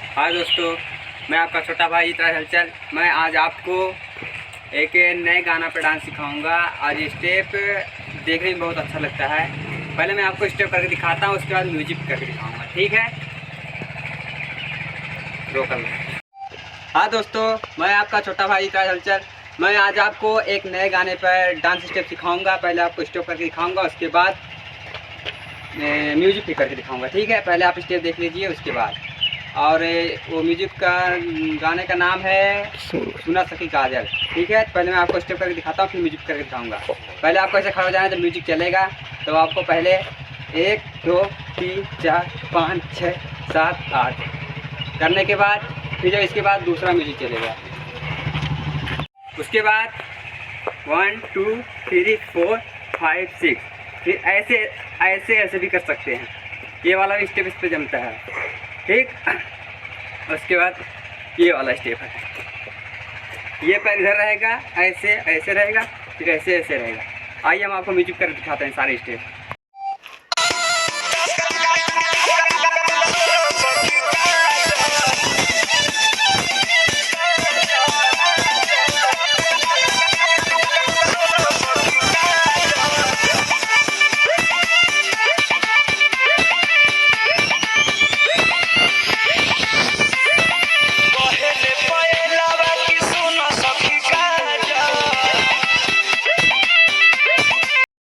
हाय दोस्तों, मैं आपका छोटा भाई इतराज हलचल। मैं आज आपको एक नए गाना पे डांस सिखाऊंगा। आज ये स्टेप देखने में बहुत अच्छा लगता है। पहले मैं आपको स्टेप करके दिखाता हूँ, उसके बाद म्यूजिक करके दिखाऊंगा, ठीक है? रोकल। हाँ दोस्तों, मैं आपका छोटा भाई इतराज हलचल। मैं आज आपको एक नए गाने पर डांस स्टेप सिखाऊंगा। पहले आपको स्टेप करके दिखाऊंगा, उसके बाद म्यूजिक भी करके दिखाऊंगा, ठीक है? पहले आप स्टेप देख लीजिए, उसके बाद। और वो म्यूजिक का गाने का नाम है सुना सकी काजल, ठीक है? पहले मैं आपको स्टेप करके दिखाता हूँ, फिर म्यूजिक करके दिखाऊंगा। पहले आपको ऐसे खड़ा हो जाना है, जब म्यूजिक चलेगा तो आपको पहले 1 2 3 4 5 6 7 8 करने के बाद फिर जब इसके बाद दूसरा म्यूजिक चलेगा, उसके बाद 1 2 3 4 5 6, फिर ऐसे ऐसे ऐसे भी कर सकते हैं। ये वाला भी स्टेप इस पे जमता है, ठीक? उसके बाद ये वाला स्टेप है, ये पैर इधर रहेगा, ऐसे ऐसे रहेगा, फिर ऐसे ऐसे रहेगा। आइए हम आपको म्यूजिक कर दिखाते हैं सारे स्टेप।